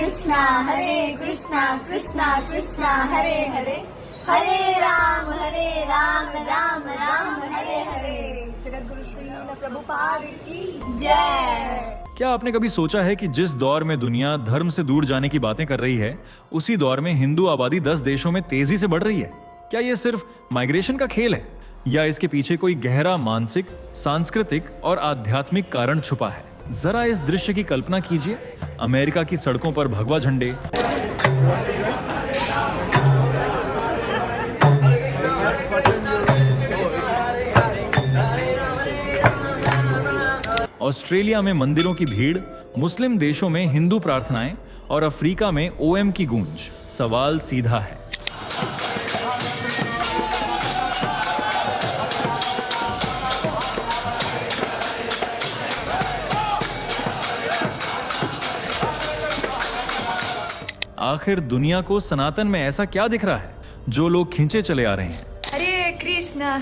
कृष्णा कृष्णा कृष्णा हरे हरे हरे राम राम राम हरे हरे। जगतगुरु श्री प्रभुपाद की जय। क्या आपने कभी सोचा है कि जिस दौर में दुनिया धर्म से दूर जाने की बातें कर रही है, उसी दौर में हिंदू आबादी 10 देशों में तेजी से बढ़ रही है? क्या यह सिर्फ माइग्रेशन का खेल है या इसके पीछे कोई गहरा मानसिक, सांस्कृतिक और आध्यात्मिक कारण छुपा है? जरा इस दृश्य की कल्पना कीजिए। अमेरिका की सड़कों पर भगवा झंडे, ऑस्ट्रेलिया में मंदिरों की भीड़, मुस्लिम देशों में हिंदू प्रार्थनाएं और अफ्रीका में ओएम की गूंज। सवाल सीधा है, आखिर दुनिया को सनातन में ऐसा क्या दिख रहा है जो लोग खींचे चले आ रहे हैं? हरे कृष्णा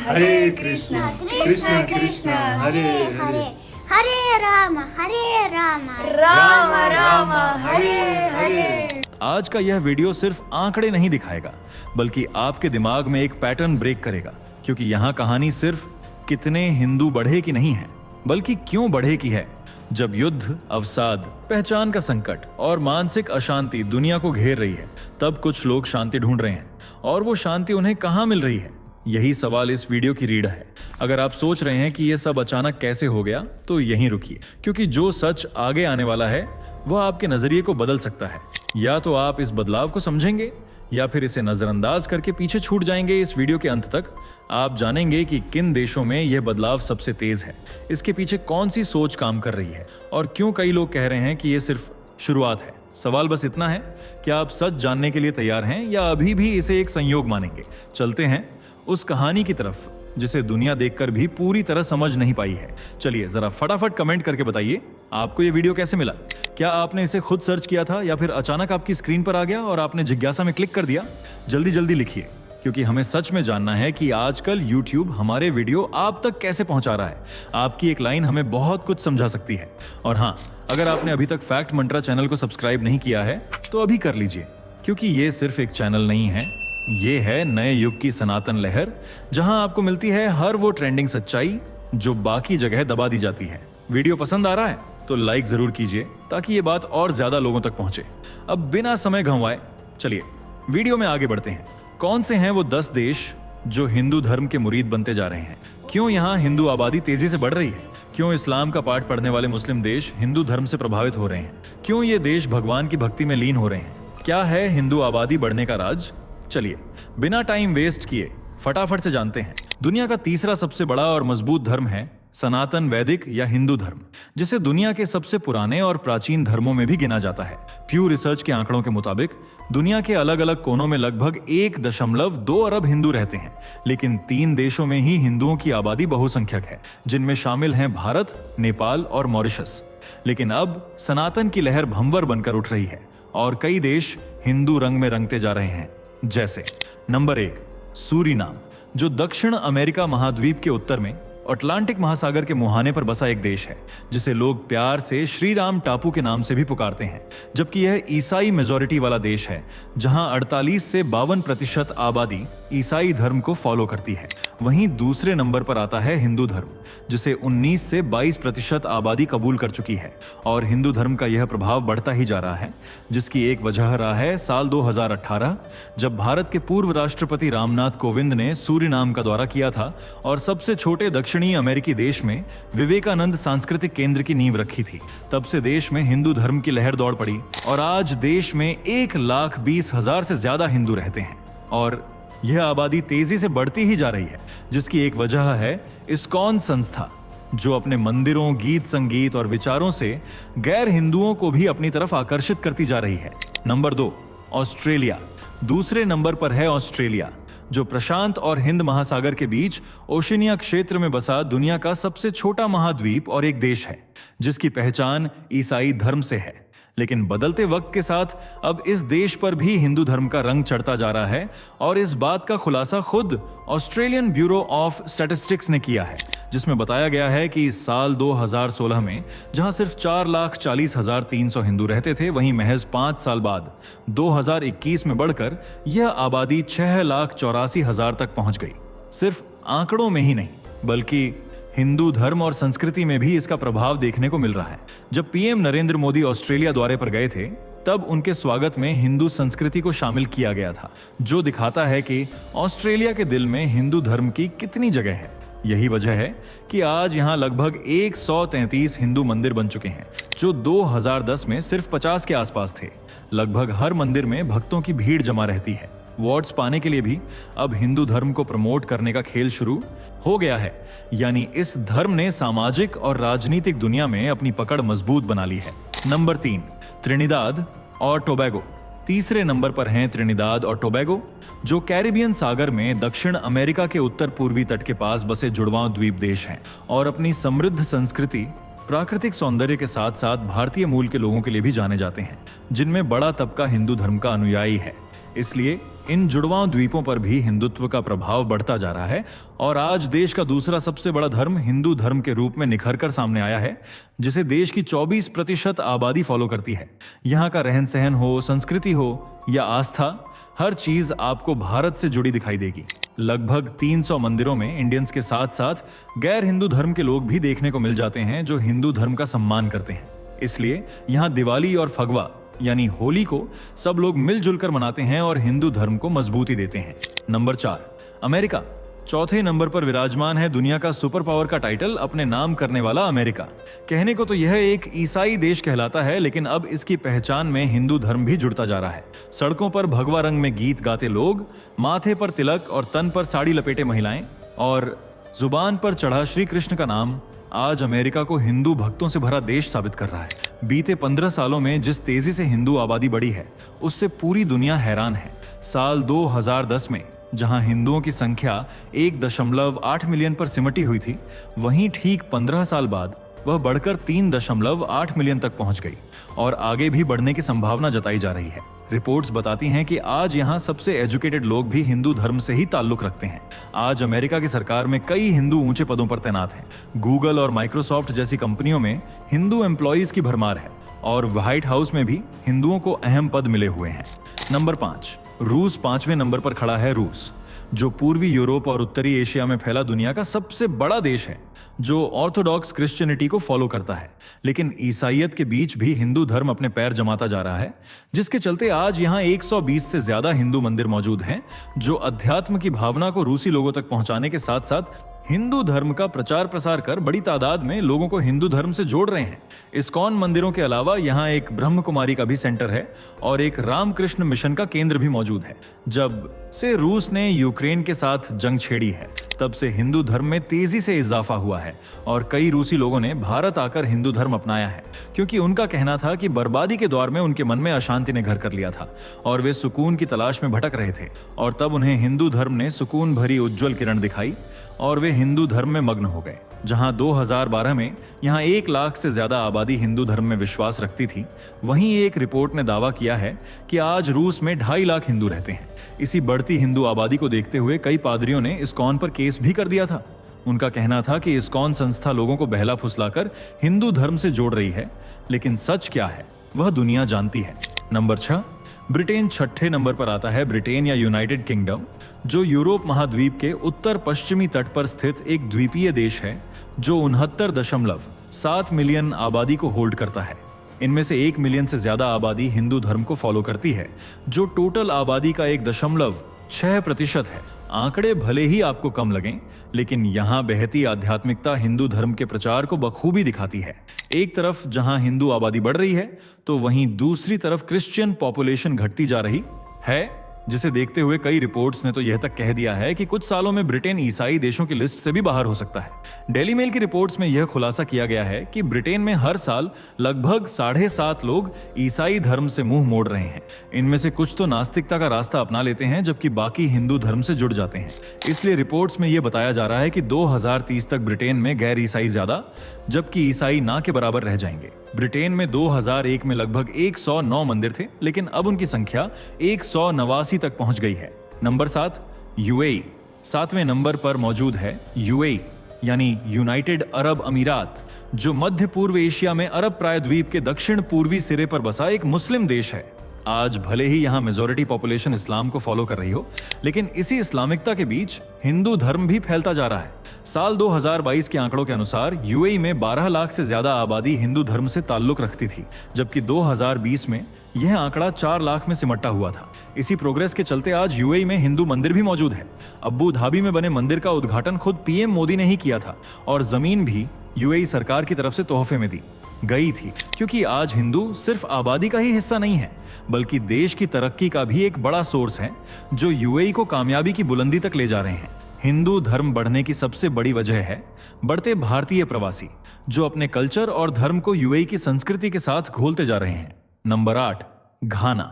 कृष्णा कृष्णा हरे हरे हरे राम राम राम हरे हरे। आज का यह वीडियो सिर्फ आंकड़े नहीं दिखाएगा, बल्कि आपके दिमाग में एक पैटर्न ब्रेक करेगा, क्योंकि यहाँ कहानी सिर्फ कितने हिंदू बढ़े की नहीं है, बल्कि क्यों बढ़े की है। जब युद्ध, अवसाद, पहचान का संकट और मानसिक अशांति दुनिया को घेर रही है, तब कुछ लोग शांति ढूंढ रहे हैं, और वो शांति उन्हें कहाँ मिल रही है? यही सवाल इस वीडियो की रीढ़ है। अगर आप सोच रहे हैं कि ये सब अचानक कैसे हो गया, तो यहीं रुकिए, क्योंकि जो सच आगे आने वाला है वह आपके नजरिए को बदल सकता है। या तो आप इस बदलाव को समझेंगे या फिर इसे नजरअंदाज करके पीछे छूट जाएंगे। इस वीडियो के अंत तक आप जानेंगे कि किन देशों में यह बदलाव सबसे तेज है, इसके पीछे कौन सी सोच काम कर रही है, और क्यों कई लोग कह रहे हैं कि यह सिर्फ शुरुआत है। सवाल बस इतना है, क्या आप सच जानने के लिए तैयार हैं या अभी भी इसे एक संयोग मानेंगे? चलते हैं उस कहानी की तरफ जिसे दुनिया देखकर भी पूरी तरह समझ नहीं पाई है। चलिए जरा फटाफट कमेंट करके बताइए, आपको ये वीडियो कैसे मिला? क्या आपने इसे खुद सर्च किया था या फिर अचानक आपकी स्क्रीन पर आ गया और आपने जिज्ञासा में क्लिक कर दिया? जल्दी जल्दी लिखिए, क्योंकि हमें सच में जानना है कि आजकल YouTube हमारे वीडियो आप तक कैसे पहुंचा रहा है। आपकी एक लाइन हमें बहुत कुछ समझा सकती है। और हाँ, अगर आपने अभी तक फैक्ट मंत्रा चैनल को सब्सक्राइब नहीं किया है तो अभी कर लीजिए, क्योंकि ये सिर्फ एक चैनल नहीं है, ये है नए युग की सनातन लहर, जहां आपको मिलती है हर वो ट्रेंडिंग सच्चाई जो बाकी जगह दबा दी जाती है। वीडियो पसंद आ रहा है तो लाइक जरूर कीजिए, ताकि ये बात और ज्यादा लोगों तक पहुंचे। अब बिना समय गंवाए चलिए वीडियो में आगे बढ़ते हैं। कौन से हैं वो 10 देश जो हिंदू धर्म के मुरीद बनते जा रहे हैं? क्यों यहाँ हिंदू आबादी तेजी से बढ़ रही है? क्यों इस्लाम का पाठ पढ़ने वाले मुस्लिम देश हिंदू धर्म से प्रभावित हो रहे हैं? क्यों ये देश भगवान की भक्ति में लीन हो रहे हैं? क्या है हिंदू आबादी बढ़ने का राज? चलिए बिना टाइम वेस्ट किए फटाफट से जानते हैं। दुनिया का तीसरा सबसे बड़ा और मजबूत धर्म है सनातन वैदिक या हिंदू धर्म, जिसे दुनिया के सबसे पुराने और प्राचीन धर्मों में भी गिना जाता है। प्यू रिसर्च के आंकड़ों के मुताबिक दुनिया के अलग अलग कोनों में लगभग 1.2 अरब हिंदू रहते हैं, लेकिन 3 देशों में ही हिंदुओं की आबादी बहुसंख्यक है, जिनमें शामिल हैं भारत, नेपाल और मॉरिशस। लेकिन अब सनातन की लहर भंवर बनकर उठ रही है और कई देश हिंदू रंग में रंगते जा रहे हैं। जैसे नंबर 1, सूरीनाम, जो दक्षिण अमेरिका महाद्वीप के उत्तर में अटलांटिक महासागर के मुहाने पर बसा एक देश है, जिसे लोग प्यार से श्री राम टापू के नाम से भी पुकारते हैं। जबकि यह ईसाई मेजॉरिटी वाला देश है, जहां 48 से 52% आबादी ईसाई धर्म को फॉलो करती है। वहीं दूसरे नंबर पर आता है हिंदू धर्म, जिसे 19 से 22% आबादी कबूल कर चुकी है, और हिंदू धर्म का यह प्रभाव बढ़ता ही जा रहा है, जिसकी एक वजह रहा है साल 2018, जब भारत के पूर्व राष्ट्रपति रामनाथ कोविंद ने सूरीनाम का दौरा किया था और सबसे छोटे दक्षिणी अमेरिकी देश में विवेकानंद सांस्कृतिक केंद्र की नींव रखी थी। तब से देश में हिंदू धर्म की लहर दौड़ पड़ी और आज देश में 1,20,000 से ज्यादा हिंदू रहते हैं, और यह आबादी तेजी से बढ़ती ही जा रही है, जिसकी एक वजह है इस्कॉन संस्था, जो अपने मंदिरों, गीत संगीत और विचारों से गैर हिंदुओं को भी अपनी तरफ आकर्षित करती जा रही है। Number 2, Australia. दूसरे नंबर पर है ऑस्ट्रेलिया, जो प्रशांत और हिंद महासागर के बीच ओशिनिया क्षेत्र में बसा दुनिया का सबसे छोटा महाद्वीप और एक देश है, जिसकी पहचान ईसाई धर्म से है। लेकिन बदलते वक्त के साथ अब इस देश पर भी हिंदू धर्म का रंग चढ़ता जा रहा है और इस बात का खुलासा खुद ऑस्ट्रेलियन ब्यूरो ऑफ स्टैटिस्टिक्स ने किया है, जिसमें बताया गया है कि साल 2016 में जहां सिर्फ 4,40,300 हिंदू रहते थे, वहीं महज 5 साल बाद 2021 में बढ़कर यह आबादी 6,84,000 तक पहुंच गई। सिर्फ आंकड़ों में ही नहीं बल्कि हिंदू धर्म और संस्कृति में भी इसका प्रभाव देखने को मिल रहा है। जब पीएम नरेंद्र मोदी ऑस्ट्रेलिया दौरे पर गए थे तब उनके स्वागत में हिंदू संस्कृति को शामिल किया गया था, जो दिखाता है कि ऑस्ट्रेलिया के दिल में हिंदू धर्म की कितनी जगह है। यही वजह है कि आज यहाँ लगभग 133 हिंदू मंदिर बन चुके हैं, जो 2010 में सिर्फ 50 के आसपास थे। लगभग हर मंदिर में भक्तों की भीड़ जमा रहती है। वोट्स पाने के लिए भी अब हिंदू धर्म को प्रमोट करने का खेल शुरू हो गया है, यानी इस धर्म ने सामाजिक और राजनीतिक दुनिया में अपनी पकड़ मजबूत बना ली है। नंबर 3, त्रिनिदाद और टोबैगो। तीसरे नंबर पर हैं त्रिनिदाद और टोबैगो, जो कैरिबियन सागर में दक्षिण अमेरिका के उत्तर पूर्वी तट के पास बसे जुड़वां द्वीप देश हैं और अपनी समृद्ध संस्कृति, प्राकृतिक सौंदर्य के साथ साथ भारतीय मूल के लोगों के लिए भी जाने जाते हैं, जिनमें बड़ा तबका हिंदू धर्म का अनुयायी है। इसलिए इन जुड़वां द्वीपों पर भी हिंदुत्व का प्रभाव बढ़ता जा रहा है और आज देश का दूसरा सबसे बड़ा धर्म हिंदू धर्म के रूप में निखर कर सामने आया है, जिसे देश की 24% आबादी फॉलो करती है। यहाँ का रहन सहन हो, संस्कृति हो या आस्था, हर चीज आपको भारत से जुड़ी दिखाई देगी। लगभग 300 मंदिरों में इंडियंस के साथ साथ गैर हिंदू धर्म के लोग भी देखने को मिल जाते हैं, जो हिंदू धर्म का सम्मान करते हैं। इसलिए यहाँ दिवाली और फगवा यानी होली को सब लोग मिलजुल कर मनाते हैं और हिंदू धर्म को मजबूती देते हैं। Number 4, America. चौथे नंबर पर विराजमान है दुनिया का सुपर पावर का टाइटल अपने नाम करने वाला अमेरिका। कहने को तो यह एक ईसाई देश कहलाता है, लेकिन अब इसकी पहचान में हिंदू धर्म भी जुड़ता जा रहा है। सड़कों पर भगवा रंग में गीत गाते लोग, माथे पर तिलक और तन पर साड़ी लपेटे महिलाएं और जुबान पर चढ़ा श्री कृष्ण का नाम आज अमेरिका को हिंदू भक्तों से भरा देश साबित कर रहा है। बीते 15 सालों में जिस तेजी से हिंदू आबादी बढ़ी है, उससे पूरी दुनिया हैरान है। साल 2010 में जहां हिंदुओं की संख्या 1.8 मिलियन पर सिमटी हुई थी, वहीं ठीक 15 साल बाद वह बढ़कर 3.8 मिलियन तक पहुंच गई और आगे भी बढ़ने की संभावना जताई जा रही है। रिपोर्ट्स बताती हैं कि आज यहां सबसे एजुकेटेड लोग भी हिंदू धर्म से ही ताल्लुक रखते हैं। आज अमेरिका की सरकार में कई हिंदू ऊंचे पदों पर तैनात हैं। गूगल और माइक्रोसॉफ्ट जैसी कंपनियों में हिंदू एम्प्लॉयज की भरमार है और व्हाइट हाउस में भी हिंदुओं को अहम पद मिले हुए हैं। नंबर 5, रूस 5वें नंबर पर खड़ा है। रूस, जो पूर्वी यूरोप और उत्तरी एशिया में फैला दुनिया का सबसे बड़ा देश है, जो ऑर्थोडॉक्स क्रिश्चियनिटी को फॉलो करता है, लेकिन ईसाइयत के बीच भी हिंदू धर्म अपने पैर जमाता जा रहा है, जिसके चलते आज यहाँ 120 से ज्यादा हिंदू मंदिर मौजूद हैं, जो अध्यात्म की भावना को रूसी लोगों तक पहुंचाने के साथ साथ हिंदू धर्म का प्रचार प्रसार कर बड़ी तादाद में लोगों को हिंदू धर्म से जोड़ रहे हैं। इस्कॉन मंदिरों के अलावा यहाँ एक ब्रह्म कुमारी का भी सेंटर है और एक रामकृष्ण मिशन का केंद्र भी मौजूद है। जब से रूस ने यूक्रेन के साथ जंग छेड़ी है, तब से हिंदू धर्म में तेजी से इजाफा हुआ है और कई रूसी लोगों ने भारत आकर हिंदू धर्म अपनाया है, क्योंकि उनका कहना था कि बर्बादी के दौर में उनके मन में अशांति ने घर कर लिया था और वे सुकून की तलाश में भटक रहे थे, और तब उन्हें हिंदू धर्म ने सुकून भरी उज्जवल किरण दिखाई और वे हिंदू धर्म में मग्न हो गए। जहां 2012 में यहां 1 लाख से ज्यादा आबादी हिंदू धर्म में विश्वास रखती थी, वहीं एक रिपोर्ट ने दावा किया है कि आज रूस में 2.5 लाख हिंदू रहते हैं। इसी बढ़ती हिंदू आबादी को देखते हुए कई पादरियों ने इस्कॉन पर केस भी कर दिया था। उनका कहना था कि इस्कॉन संस्था लोगों को बहला फुसलाकर हिंदू धर्म से जोड़ रही है, लेकिन सच क्या है वह दुनिया जानती है। नंबर 6, ब्रिटेन 6ठे नंबर पर आता है। ब्रिटेन या यूनाइटेड किंगडम, जो यूरोप महाद्वीप के उत्तर पश्चिमी तट पर स्थित एक द्वीपीय देश है, जो 69.7 मिलियन आबादी को होल्ड करता है। इनमें से 1 मिलियन से ज्यादा आबादी हिंदू धर्म को फॉलो करती है, जो टोटल आबादी का 1.6% है। आंकड़े भले ही आपको कम लगें, लेकिन यहाँ बहती आध्यात्मिकता हिंदू धर्म के प्रचार को बखूबी दिखाती है। एक तरफ जहां हिंदू आबादी बढ़ रही है, तो वहीं दूसरी तरफ क्रिश्चियन पॉपुलेशन घटती जा रही है, जिसे देखते हुए कई रिपोर्ट्स ने तो यह तक कह दिया है कि कुछ सालों में ब्रिटेन ईसाई देशों की लिस्ट से भी बाहर हो सकता है। डेली मेल की रिपोर्ट्स में यह खुलासा किया गया है कि ब्रिटेन में हर साल लगभग 7.5 लोग ईसाई धर्म से मुंह मोड़ रहे हैं। इनमें से कुछ तो नास्तिकता का रास्ता अपना लेते हैं, जबकि बाकी हिंदू धर्म से जुड़ जाते हैं। इसलिए रिपोर्ट्स में यह बताया जा रहा है कि 2030 तक ब्रिटेन में गैर ईसाई ज्यादा, जबकि ईसाई ना के बराबर रह जाएंगे। ब्रिटेन में 2001 में लगभग 109 मंदिर थे, लेकिन अब उनकी संख्या 189 तक पहुंच गई है। Number 7, UAE. 7वें नंबर पर मौजूद है यूएई यानी यूनाइटेड अरब अमीरात, जो मध्य पूर्व एशिया में अरब प्रायद्वीप के दक्षिण पूर्वी सिरे पर बसा एक मुस्लिम देश है। आज भले ही यहाँ मेजॉरिटी पॉपुलेशन इस्लाम को फॉलो कर रही हो, लेकिन इसी इस्लामिकता के बीच हिंदू धर्म भी फैलता जा रहा है। साल 2022 के आंकड़ों के अनुसार यूएई में 12 लाख से ज्यादा आबादी हिंदू धर्म से ताल्लुक रखती थी, जबकि 2020 में यह आंकड़ा 4 लाख में सिमटा हुआ था। इसी प्रोग्रेस के चलते आज यूएई में हिंदू मंदिर भी मौजूद है। अबू धाबी में बने मंदिर का उद्घाटन खुद पीएम मोदी ने ही किया था और जमीन भी यूएई सरकार की तरफ से तोहफे में दी गई थी, क्योंकि आज हिंदू सिर्फ आबादी का ही हिस्सा नहीं है, बल्कि देश की तरक्की का भी एक बड़ा सोर्स है, जो यूएई को कामयाबी की बुलंदी तक ले जा रहे हैं। हिंदू धर्म बढ़ने की सबसे बड़ी वजह है बढ़ते भारतीय प्रवासी, जो अपने कल्चर और धर्म को यूएई की संस्कृति के साथ घोलते जा रहे हैं। नंबर 8, घाना।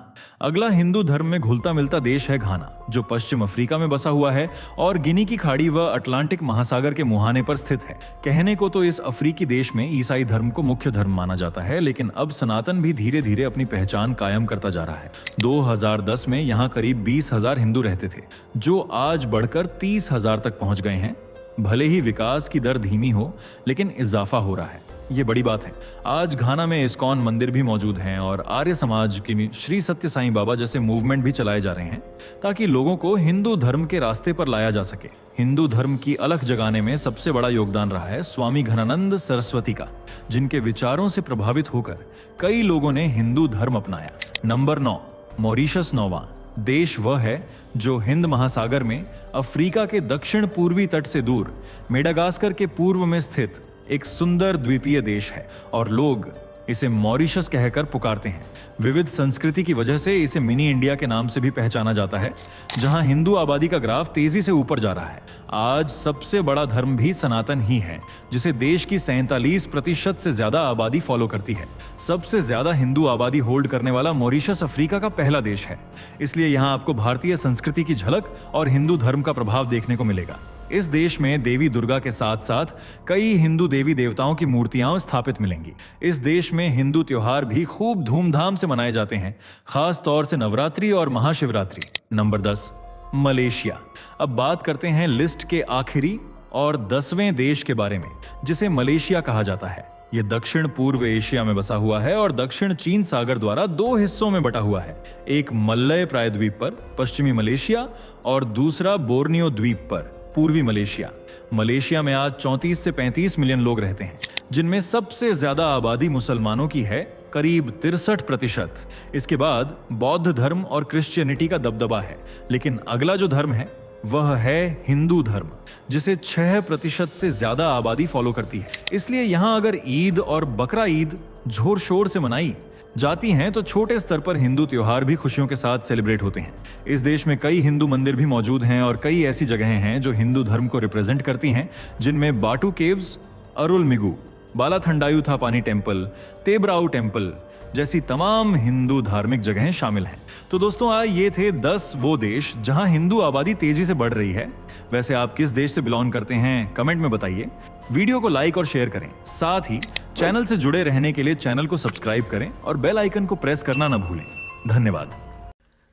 अगला हिंदू धर्म में घुलता मिलता देश है घाना, जो पश्चिम अफ्रीका में बसा हुआ है और गिनी की खाड़ी व अटलांटिक महासागर के मुहाने पर स्थित है। कहने को तो इस अफ्रीकी देश में ईसाई धर्म को मुख्य धर्म माना जाता है, लेकिन अब सनातन भी धीरे धीरे अपनी पहचान कायम करता जा रहा है। 2010 में यहाँ करीब 20,000 हिंदू रहते थे, जो आज बढ़कर 30,000 तक पहुंच गए हैं। भले ही विकास की दर धीमी हो, लेकिन इजाफा हो रहा है, ये बड़ी बात है। आज घाना में इस्कॉन मंदिर भी मौजूद हैं और आर्य समाज की श्री सत्य साईं बाबा जैसे मूवमेंट भी चलाए जा रहे हैं, ताकि लोगों को हिंदू धर्म के रास्ते पर लाया जा सके। हिंदू धर्म की अलख जगाने में सबसे बड़ा योगदान रहा है स्वामी घनानंद सरस्वती का, जिनके विचारों से प्रभावित होकर कई लोगों ने हिंदू धर्म अपनाया। Number 9, Mauritius. 9वां देश वह है जो हिंद महासागर में अफ्रीका के दक्षिण पूर्वी तट से दूर मेडागास्कर के पूर्व में स्थित एक सुंदर द्वीपीय देश है और लोग इसे मॉरिशस कहकर पुकारते हैं। विविध संस्कृति की वजह से इसे मिनी इंडिया के नाम से भी पहचाना जाता है, जहां हिंदू आबादी का ग्राफ तेजी से ऊपर जा रहा है। आज सबसे बड़ा धर्म भी सनातन ही है, जिसे देश की 47% से ज्यादा आबादी फॉलो करती है। सबसे ज्यादा हिंदू आबादी होल्ड करने वाला मॉरिशस अफ्रीका का पहला देश है, इसलिए यहाँ आपको भारतीय संस्कृति की झलक और हिंदू धर्म का प्रभाव देखने को मिलेगा। इस देश में देवी दुर्गा के साथ साथ कई हिंदू देवी देवताओं की मूर्तियां स्थापित मिलेंगी। इस देश में हिंदू त्योहार भी खूब धूमधाम से मनाए जाते हैं, खास तौर से नवरात्रि और महाशिवरात्रि। Number 10, Malaysia. अब बात करते हैं लिस्ट के आखिरी और 10वें देश के बारे में, जिसे मलेशिया कहा जाता है। यह दक्षिण पूर्व एशिया में बसा हुआ है और दक्षिण चीन सागर द्वारा 2 हिस्सों में बटा हुआ है, एक मलय प्रायद्वीप पर पश्चिमी मलेशिया और दूसरा बोर्नियो द्वीप पर पूर्वी मलेशिया। मलेशिया में आज 34 से 35 मिलियन लोग रहते हैं, जिनमें सबसे ज्यादा आबादी मुसलमानों की है, करीब 63%। इसके बाद बौद्ध धर्म और क्रिश्चियनिटी का दबदबा है, लेकिन अगला जो धर्म है वह है हिंदू धर्म, जिसे 6% से ज्यादा आबादी फॉलो करती है। इसलिए यहाँ अगर ईद और बकरा ईद जोर शोर से मनाई जाती हैं, तो छोटे स्तर पर हिंदू त्योहार भी खुशियों के साथ सेलिब्रेट होते हैं। इस देश में कई हिंदू मंदिर भी मौजूद हैं और कई ऐसी जगहें हैं जो हिंदू धर्म को रिप्रेजेंट करती हैं, जिनमें बाटू केव्स, अरुलमिगु, बालाथंडायुथापानी टेम्पल, तेबराऊ टेम्पल जैसी तमाम हिंदू धार्मिक जगहें शामिल हैं। तो दोस्तों, ये थे 10 वो देश जहां हिंदू आबादी तेजी से बढ़ रही है। वैसे आप किस देश से बिलोंग करते हैं, कमेंट में बताइए। वीडियो को लाइक और शेयर करें। साथ ही चैनल से जुड़े रहने के लिए चैनल को सब्सक्राइब करें और बेल आइकन को प्रेस करना न भूलें। धन्यवाद।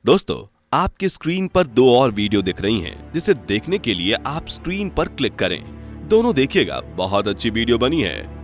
दोस्तों, आपकी स्क्रीन पर 2 और वीडियो दिख रही हैं, जिसे देखने के लिए आप स्क्रीन पर क्लिक करें। दोनों देखिएगा, बहुत अच्छी वीडियो बनी है।